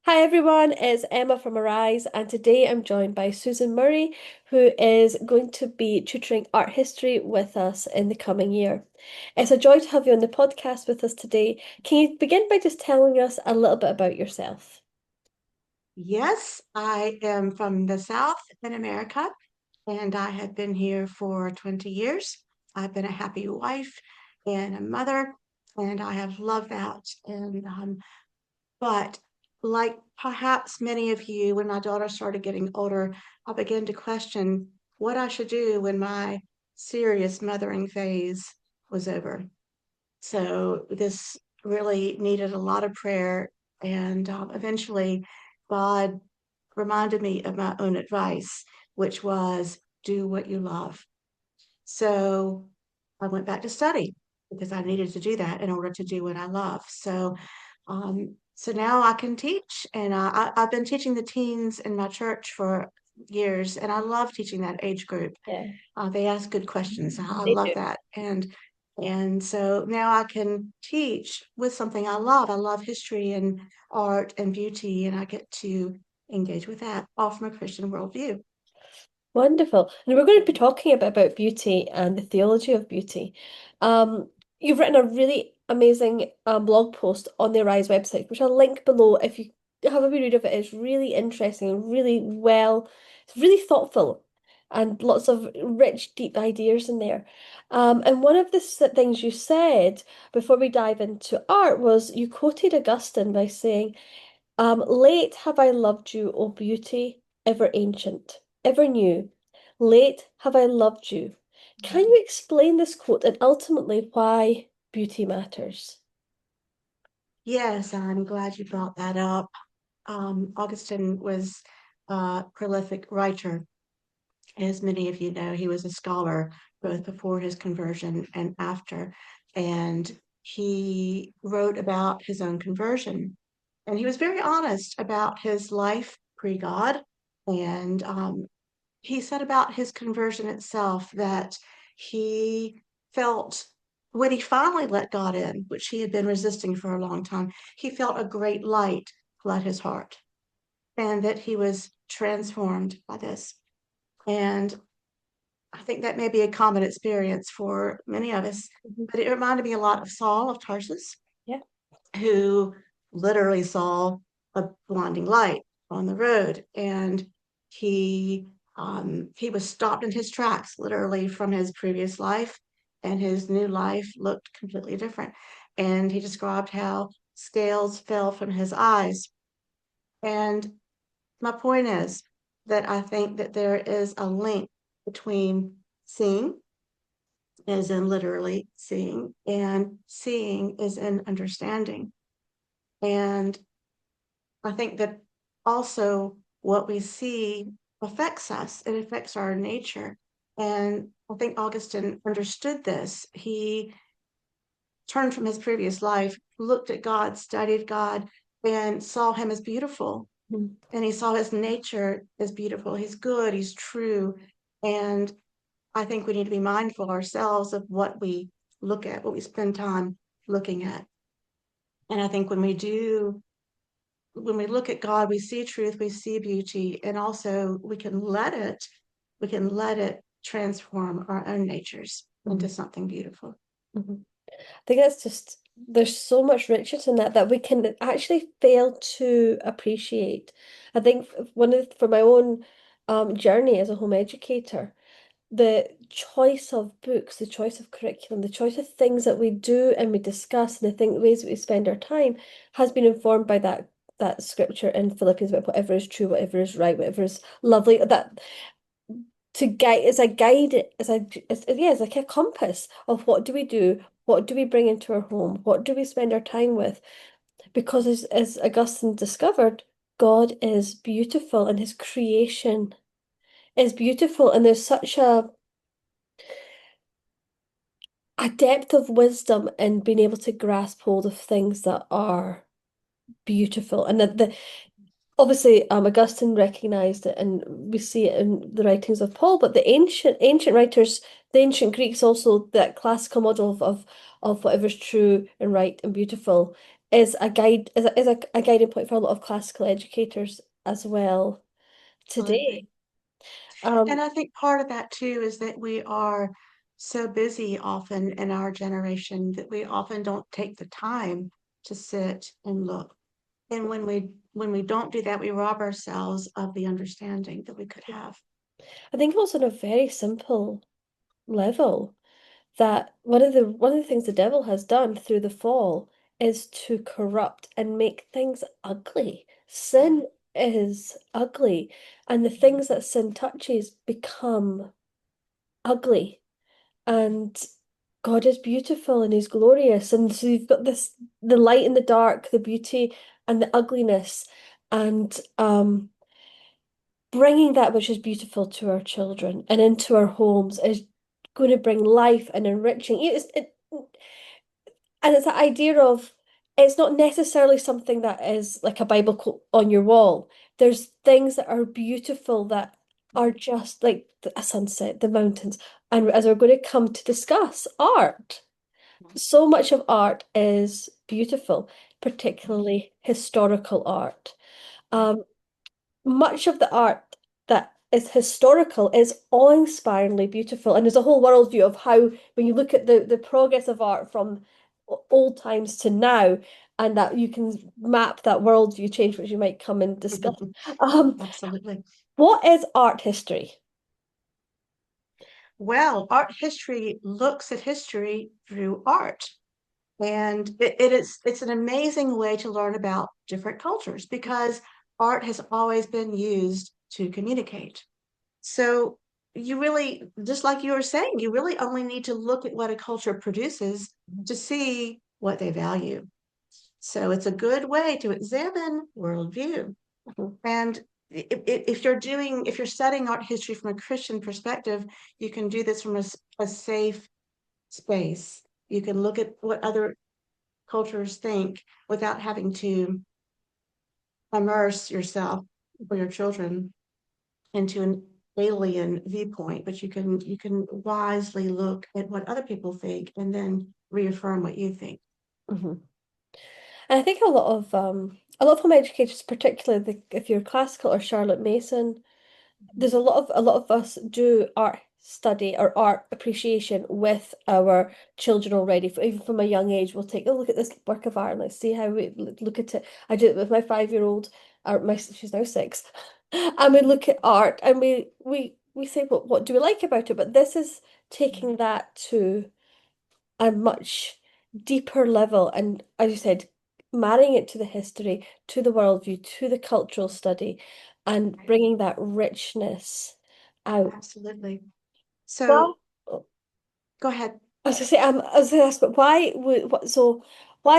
Hi everyone, it's Emma from Arise, and today I'm joined by Susan Murray, who is going to be tutoring art history with us in the coming year. It's a joy to have you on the podcast with us today. Can you begin by just telling us a little bit about yourself? Yes, I am from the South in America, and I have been here for 20 years. I've been a happy wife and a mother, and I have loved that. But like perhaps many of you, when my daughter started getting older, I began to question what I should do when my serious mothering phase was over. So this really needed a lot of prayer, and eventually, God reminded me of my own advice, which was do what you love. So I went back to study because I needed to do that in order to do what I love. So now I can teach, and I've been teaching the teens in my church for years, and I love teaching that age group. Yeah, They ask good questions. I they love do. that, and so now I can teach with something I love. I love history and art and beauty, and I get to engage with that all from a Christian worldview. Wonderful. And we're going to be talking a bit about beauty and the theology of beauty. Um, you've written a really amazing blog post on the Arise website, which I'll link below if you have a wee read of it. It's really interesting and really well, it's really thoughtful and lots of rich, deep ideas in there. And one of the things you said before we dive into art was you quoted Augustine by saying, late have I loved you, O beauty, ever ancient, ever new. Late have I loved you. Can you explain this quote and ultimately why beauty matters? Yes, I'm glad you brought that up. Augustine was a prolific writer. As many of you know, he was a scholar both before his conversion and after. And he wrote about his own conversion. And he was very honest about his life pre God. And he said about his conversion itself that he felt when he finally let God in, which he had been resisting for a long time, he felt a great light flood his heart and that he was transformed by this. And I think that may be a common experience for many of us, Mhm. but it reminded me a lot of Saul of Tarsus, Yeah. who literally saw a blinding light on the road, and he he was stopped in his tracks, literally from his previous life, and his new life looked completely different. And he described how scales fell from his eyes. And my point is that I think that there is a link between seeing, as in literally seeing, and seeing is in understanding. And I think that also what we see affects us, it affects our nature. And I think Augustine understood this. He turned from his previous life, looked at God, studied God, and saw him as beautiful. Mhm. And he saw his nature as beautiful. He's good, he's true. And I think we need to be mindful ourselves of what we look at, what we spend time looking at. And I think when we look at God, we see truth, we see beauty, and also we can let it transform our own natures into Mhm. something beautiful. Mhm. I think that's just, there's so much riches in that that we can actually fail to appreciate. I think for my own journey as a home educator, the choice of books, the choice of curriculum, the choice of things that we do and we discuss, and the ways that we spend our time has been informed by that scripture in Philippians about whatever is true, whatever is right, whatever is lovely. That to guide as a guide, as like a compass of what do we do, what do we bring into our home, what do we spend our time with? Because as Augustine discovered, God is beautiful and his creation is beautiful, and there's such a depth of wisdom in being able to grasp hold of things that are beautiful. And the obviously Augustine recognized it, and we see it in the writings of Paul, but the ancient writers, the ancient Greeks also, that classical model of whatever's true and right and beautiful is a guide is a guiding point for a lot of classical educators as well Absolutely. today. Um, And I think part of that too is that we are so busy often in our generation that we often don't take the time to sit and look. And when we don't do that, we rob ourselves of the understanding that we could have. I think also on a very simple level that one of the things the devil has done through the fall is to corrupt and make things ugly. Yeah. Sin is ugly, and the things that sin touches become ugly. And God is beautiful and He's glorious. And so you've got this the light and the dark, the beauty and the ugliness, and bringing that which is beautiful to our children and into our homes is going to bring life and enriching. And it's the idea of it's not necessarily something that is like a Bible quote on your wall. There's things that are beautiful that are just like a sunset, the mountains. And as we're going to come to discuss, art. So much of art is beautiful, particularly historical art. Right. Um, Much of the art that is historical is awe-inspiringly beautiful. And there's a whole worldview of how, when you look at the progress of art from old times to now, and that you can map that worldview change, which you might come and discuss. Um, Absolutely. what is art history? Well, art history looks at history through art. And it's an amazing way to learn about different cultures because art has always been used to communicate. So you really, just like you were saying, you really only need to look at what a culture produces to see what they value. So it's a good way to examine worldview. Mhm, And if you're studying art history from a Christian perspective, you can do this from a safe space. You can look at what other cultures think without having to immerse yourself or your children into an alien viewpoint, but you can wisely look at what other people think and then reaffirm what you think. mhm. And I think a lot of home educators, particularly if you're classical or Charlotte Mason, there's a lot of us do art study or art appreciation with our children already. Even from a young age, we'll take a look at this work of art and let's see how we look at it. I do it with my 5-year-old, or she's now 6, and we look at art and we say what do we like about it? But this is taking that to a much deeper level, and as you said, marrying it to the history, to the worldview, to the cultural study, and Right. bringing that richness out. Absolutely. Well, So go ahead. I was gonna say, I was gonna ask, but why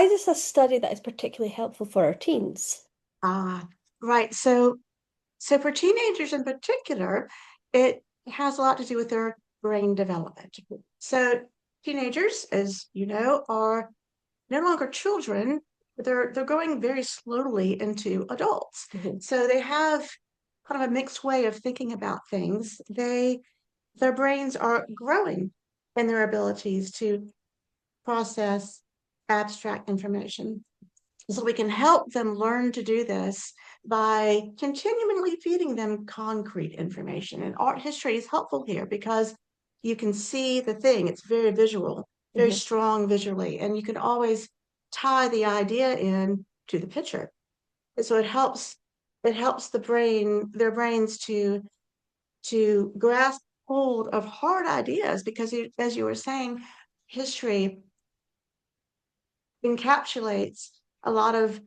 is this a study that is particularly helpful for our teens? Ah, right. So for teenagers in particular, it has a lot to do with their brain development. So teenagers, as you know, are no longer children. They're going very slowly into adults. Mhm, So they have kind of a mixed way of thinking about things. Their brains are growing in their abilities to process abstract information. So we can help them learn to do this by continually feeding them concrete information. And art history is helpful here because you can see the thing. It's very visual, very mhm. strong visually, and you can always tie the idea in to the picture. And so it helps their brains to grasp hold of hard ideas because as you were saying, history encapsulates a lot of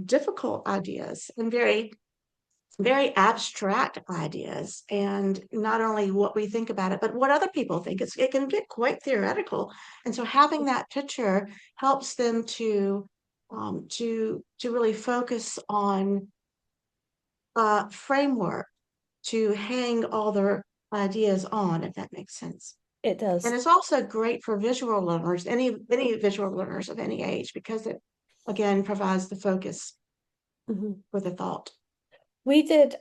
difficult ideas and very abstract ideas, and not only what we think about it but what other people think. It can get quite theoretical, and so having that picture helps them to really focus on a framework to hang all their ideas on, if that makes sense. It And does. it's also great for visual learners, any visual learners of any age, because it again provides the focus Mhm. for the thought. We did.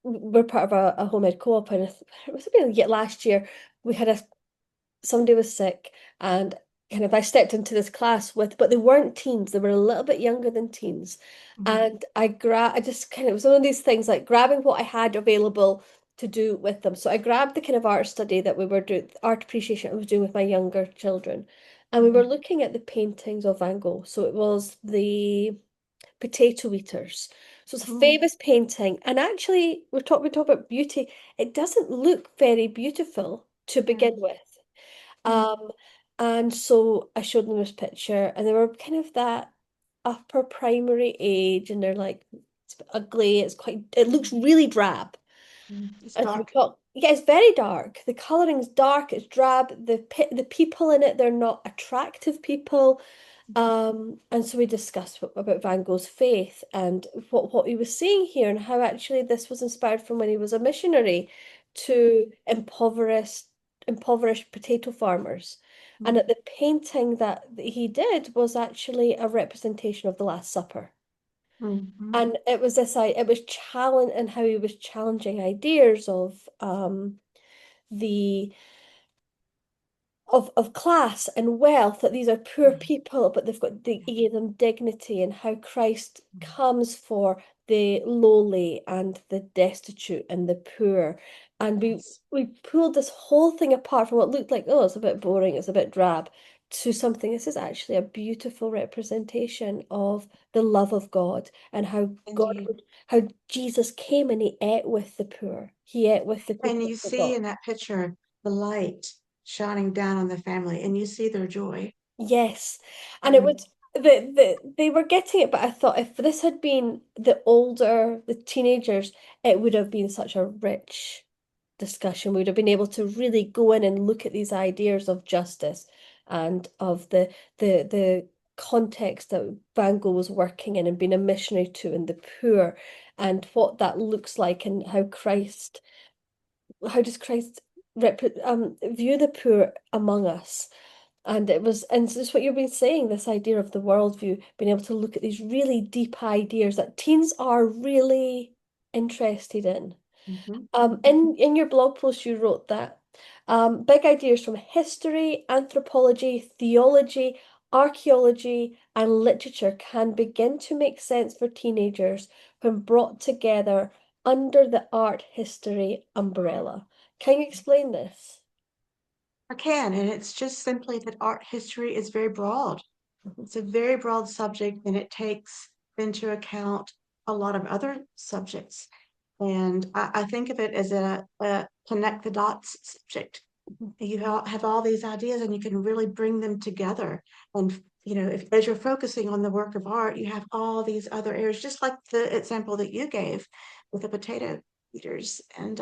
We're part of a home ed co-op, and it was maybe yet last year we had a somebody was sick, and kind of I stepped into this class with, but they weren't teens, they were a little bit younger than teens. Mhm. And I just kind of, it was one of these things like grabbing what I had available to do with them. So I grabbed the kind of art study that we were doing, art appreciation I was doing with my younger children. And we were Mhm. looking at the paintings of Van Gogh. So it was the Potato Eaters. So it's a Mhm. famous painting. And actually, we talk about beauty. It doesn't look very beautiful to begin Mhm. with. Um, and so I showed them this picture, and they were kind of that upper primary age, and they're like, it's a bit ugly, it looks Mhm. really drab. Mhm. It's And so we dark. talk, yeah, it's very dark. The coloring's dark, it's drab. The people in it, they're not attractive people. And so we discussed about Van Gogh's faith and what he was saying here, and how actually this was inspired from when he was a missionary to impoverished potato farmers. And that Mhm. the painting that he did was actually a representation of the Last Supper. Mhm. And it was it was challenge and how he was challenging ideas of the of class and wealth, that these are poor people, but he gave them dignity, and how Christ comes for the lowly and the destitute and the poor. And Yes. we pulled this whole thing apart from what looked like, oh, it's a bit boring, it's a bit drab, to something. This is actually a beautiful representation of the love of God, and Indeed. how Jesus came and he ate with the poor. He ate with the And people you of see God. in that picture the light shining down on the family, and you see their joy. Yes. And it Mm. was they were getting it, but I thought if this had been the teenagers, it would have been such a rich discussion. We would have been able to really go in and look at these ideas of justice and of the context that Van Gogh was working in and being a missionary to, and the poor, and what that looks like, and how does Christ view the poor among us. And it was, and it's just what you've been saying, this idea of the worldview, being able to look at these really deep ideas that teens are really interested in. Mhm. Mhm. In your blog post, you wrote that big ideas from history, anthropology, theology, archaeology, and literature can begin to make sense for teenagers when brought together under the art history umbrella. Can you explain this? I can, and it's just simply that art history is very broad. It's a very broad subject, and it takes into account a lot of other subjects. And I think of it as a connect the dots subject. You have all these ideas, and you can really bring them together. And if as you're focusing on the work of art, you have all these other areas, just like the example that you gave with the potato eaters. And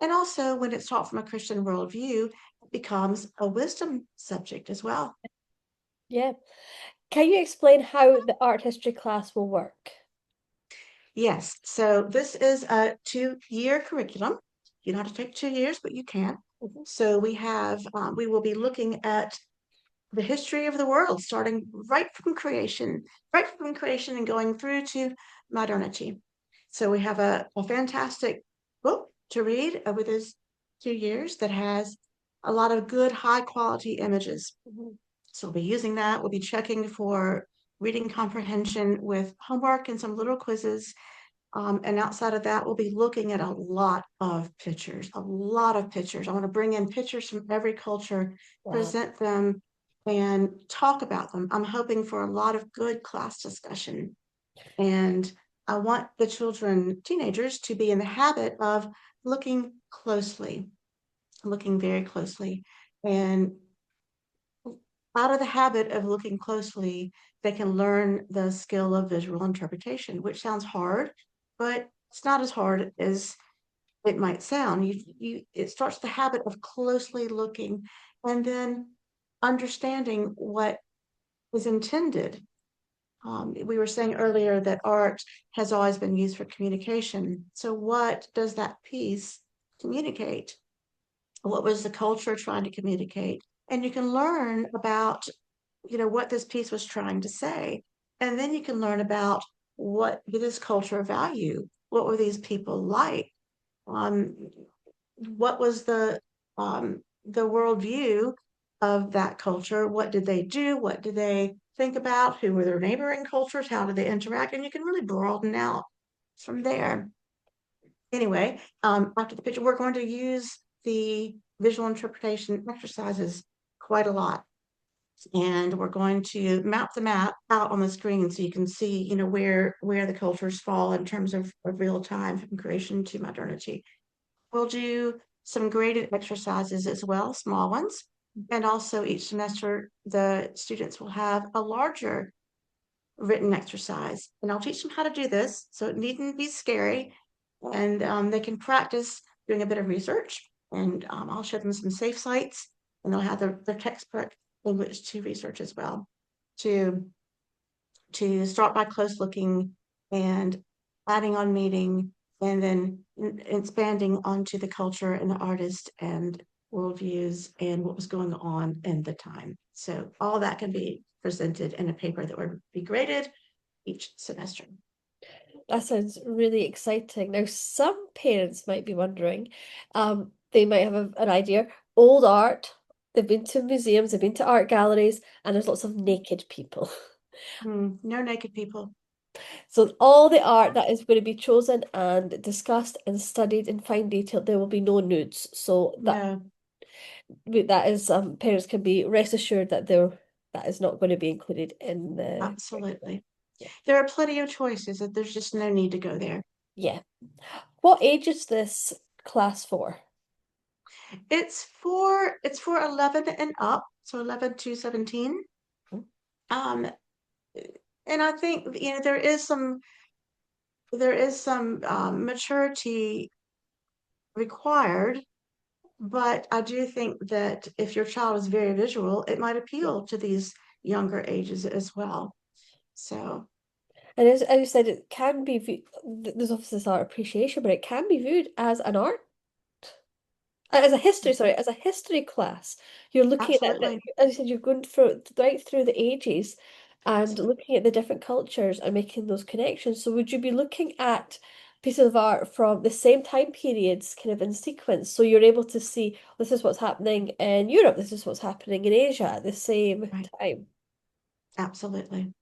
also when it's taught from a Christian worldview, it becomes a wisdom subject as well. Yeah. Can you explain how the art history class will work? Yes, so this is a 2-year curriculum. You don't have to take 2 years, but you can. Mhm, So we will be looking at the history of the world, starting right from creation and going through to modernity. So we have a fantastic book to read over those 2 years that has a lot of good, high quality images. mhm. So we'll be using that. We'll be checking for reading comprehension with homework and some little quizzes. And outside of that, we'll be looking at a lot of pictures, a lot of pictures. I want to bring in pictures from every culture, Wow. present them, and talk about them. I'm hoping for a lot of good class discussion. And I want the children, teenagers, to be in the habit of looking closely, looking very closely. And out of the habit of looking closely, they can learn the skill of visual interpretation, which sounds hard, but it's not as hard as it might sound. It starts the habit of closely looking and then understanding what is intended. We were saying earlier that art has always been used for communication. So, what does that piece communicate? What was the culture trying to communicate? And you can learn about what this piece was trying to say. And then you can learn about what did this culture value? What were these people like? Um, what was the worldview of that culture. What did they do? What did they think about? Who were their neighboring cultures? How did they interact? And you can really broaden out from there. Anyway, after the picture, we're going to use the visual interpretation exercises quite a lot. And we're going to map the map out on the screen so you can see, where the cultures fall in terms of real time from creation to modernity. We'll do some graded exercises as well, small ones. And also each semester, the students will have a larger written exercise. And I'll teach them how to do this. So it needn't be scary. And they can practice doing a bit of research. And I'll show them some safe sites. And they'll have their textbook in which to research as well. To start by close looking and adding on meaning, and then expanding onto the culture and the artist and worldviews and what was going on in the time. So all that can be presented in a paper that would be graded each semester. That sounds really exciting. Now, some parents might be wondering, they might have an idea. Old art, they've been to museums, they've been to art galleries, and there's lots of naked people. No naked people. So all the art that is going to be chosen and discussed and studied in fine detail, there will be no nudes. So No, that is parents can be rest assured that that is not going to be included in the curriculum. absolutely. Yeah. There are plenty of choices that there's just no need to go there. Yeah. What age is this class for? It's for 11 and up, so 11 to 17. Um, and I think there is some maturity required, but I do think that if your child is very visual, it might Yeah. appeal to these younger ages as well. So, And as you said, it can be viewed, there's obviously this art appreciation, but it can be viewed as an art, as a history, sorry, as a history class. You're looking at that, absolutely, as you said, you're going through right through the ages and looking at the different cultures and making those connections. So would you be looking at pieces of art from the same time periods, kind of in sequence, so you're able to see this is what's happening in Europe, this is what's happening in Asia at the same right, time? absolutely,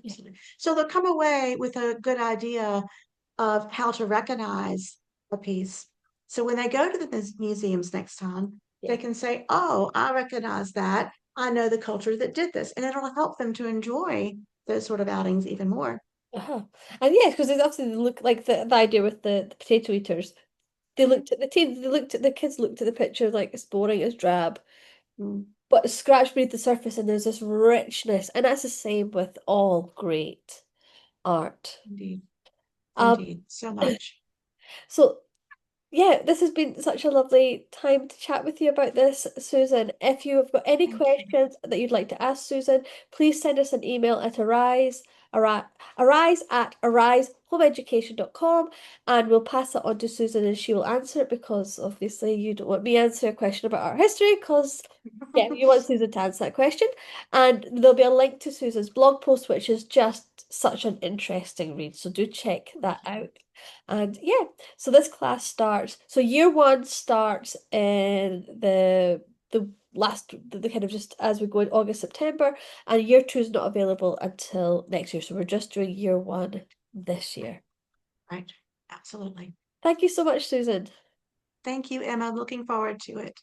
Yeah. absolutely. So they'll come away with a good idea of how to recognize a piece. So when they go to the museums next time, they Yeah. can say, "Oh, I recognize that. I know the culture that did this," and it'll help them to enjoy those sort of outings even more. Uh-huh. And yes, because it's obviously they look like the idea with the potato eaters. They Mhm. looked at the teens, they looked at the kids looked at the picture like it's boring, it's drab. Mm, But scratch beneath the surface and there's this richness. And that's the same with all great art. indeed, Um, indeed, so much. so yeah, this has been such a lovely time to chat with you about this, Susan. If you have got any Thank you. questions that you'd like to ask Susan, please send us an email at arise@arisehomeeducation.com and we'll pass it on to Susan and she will answer it because obviously you don't want me answering a question about art history because yeah, you want Susan to answer that question. And there'll be a link to Susan's blog post, which is just such an interesting read. So do check that out. And yeah, so this class starts. So year one starts in the last the kind of just as we go in August, September, and year two is not available until next year. So we're just doing year one this year. Right, absolutely. Thank you so much, Susan. Thank you, Emma. Looking forward to it.